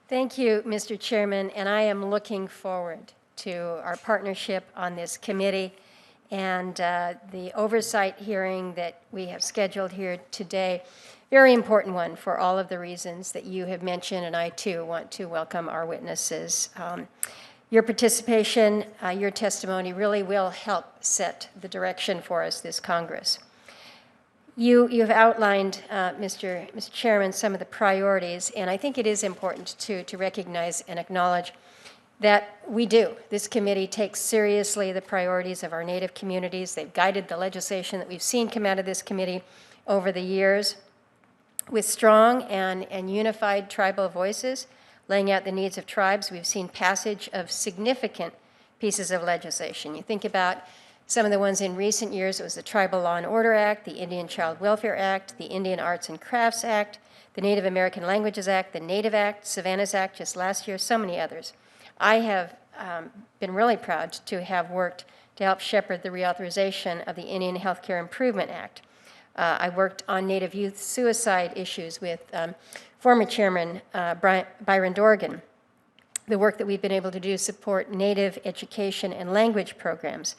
Thank you, Mr. Chairman, and I am looking forward to our partnership on this committee and the oversight hearing that we have scheduled here today. Very important one for all of the reasons that you have mentioned, and I too want to welcome our witnesses. Your participation, your testimony really will help set the direction for us this Congress. You've outlined, Mr. Chairman, some of the priorities, and I think it is important to recognize and acknowledge that we do. This committee takes seriously the priorities of our Native communities. They've guided the legislation that we've seen come out of this committee over the years with strong and unified tribal voices, laying out the needs of tribes. We've seen passage of significant pieces of legislation. You think about some of the ones in recent years. It was the Tribal Law and Order Act, the Indian Child Welfare Act, the Indian Arts and Crafts Act, the Native American Languages Act, the Native Act, Savannah's Act just last year, so many others. I have been really proud to have worked to help shepherd the reauthorization of the Indian Healthcare Improvement Act. I worked on Native youth suicide issues with former Chairman Byron Dorgan. The work that we've been able to do support Native education and language programs.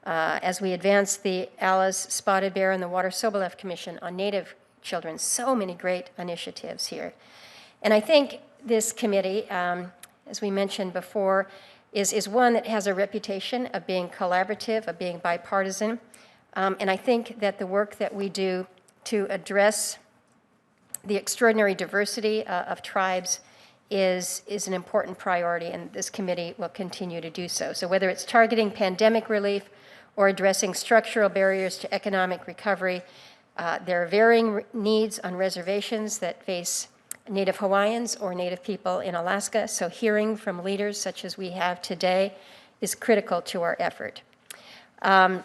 As we advance the Alice Spotted Bear and the Water Soboleff Commission on Native children. So many great initiatives here. And I think this committee, as we mentioned before, is one that has a reputation of being collaborative, of being bipartisan. And I think that the work that we do to address the extraordinary diversity of tribes is an important priority, and this committee will continue to do so. So whether it's targeting pandemic relief or addressing structural barriers to economic recovery, there are varying needs on reservations that face Native Hawaiians or Native people in Alaska, so hearing from leaders such as we have today is critical to our effort. And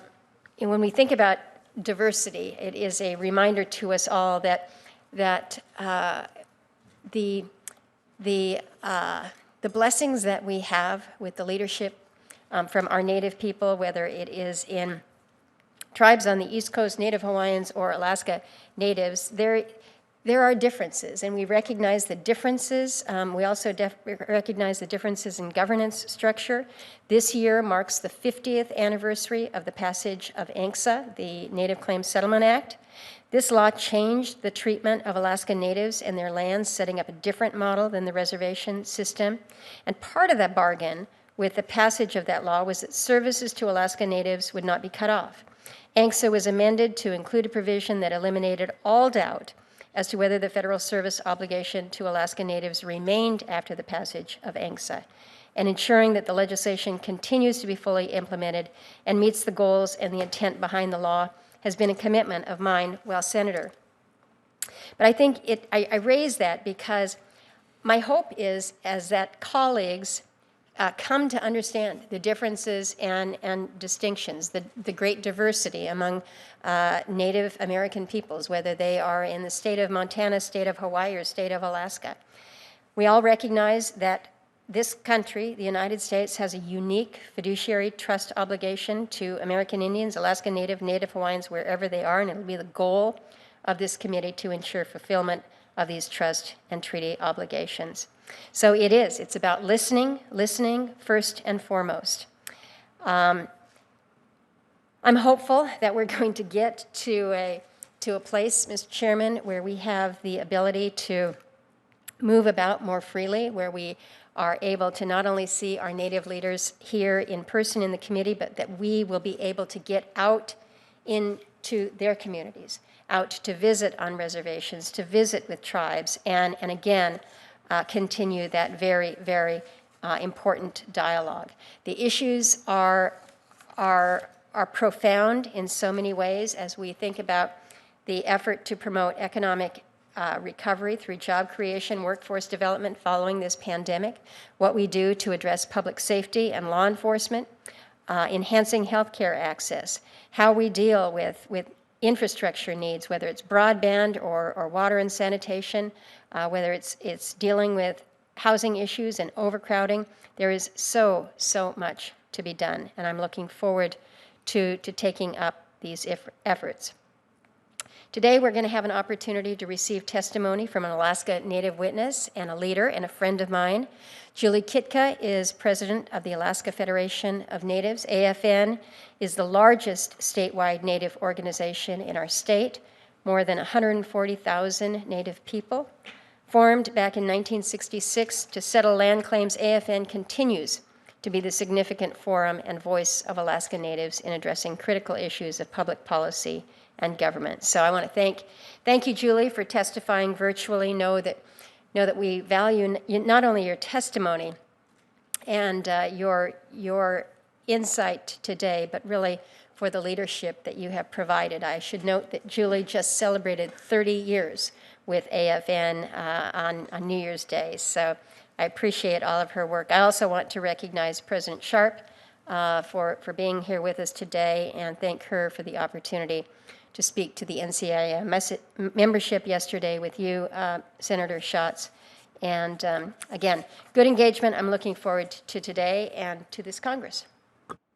when we think about diversity, it is a reminder to us all that the blessings that we have with the leadership from our Native people, whether it is in tribes on the East Coast, Native Hawaiians, or Alaska Natives, there are differences, and we recognize the differences. We also recognize the differences in governance structure. This year marks the 50th anniversary of the passage of Angsa, the Native Claims Settlement Act. This law changed the treatment of Alaska Natives and their lands, setting up a different model than the reservation system. And part of that bargain with the passage of that law was that services to Alaska Natives would not be cut off. Angsa was amended to include a provision that eliminated all doubt as to whether the federal service obligation to Alaska Natives remained after the passage of Angsa, and ensuring that the legislation continues to be fully implemented and meets the goals and the intent behind the law has been a commitment of mine while senator. But I think I raise that because my hope is as that colleagues come to understand the differences and distinctions, the great diversity among Native American peoples, whether they are in the state of Montana, state of Hawaii, or state of Alaska. We all recognize that this country, the United States, has a unique fiduciary trust obligation to American Indians, Alaska Native, Native Hawaiians, wherever they are, and it'll be the goal of this committee to ensure fulfillment of these trust and treaty obligations. So it's about listening first and foremost. I'm hopeful that we're going to get to a place, Mr. Chairman, where we have the ability to move about more freely, where we are able to not only see our Native leaders here in person in the committee, but that we will be able to get out into their communities, out to visit on reservations, to visit with tribes, and again, continue that very, very important dialogue. The issues are profound in so many ways as we think about the effort to promote economic recovery through job creation, workforce development following this pandemic, what we do to address public safety and law enforcement, enhancing healthcare access, how we deal with infrastructure needs, whether it's broadband or water and sanitation, whether it's dealing with housing issues and overcrowding. There is so much to be done, and I'm looking forward to taking up these efforts. Today, we're going to have an opportunity to receive testimony from an Alaska Native witness and a leader and a friend of mine. Julie Kitka is president of the Alaska Federation of Natives. AFN is the largest statewide Native organization in our state, more than 140,000 Native people. Formed back in 1966 to settle land claims, AFN continues to be the significant forum and voice of Alaska Natives in addressing critical issues of public policy and government. So I want to thank you, Julie, for testifying virtually. Know that we value not only your testimony and your insight today, but really for the leadership that you have provided. I should note that Julie just celebrated 30 years with AFN on New Year's Day, so I appreciate all of her work. I also want to recognize President Sharp for being here with us today and thank her for the opportunity to speak to the NCIA membership yesterday with you, Senator Schatz. And again, good engagement. I'm looking forward to today and to this Congress.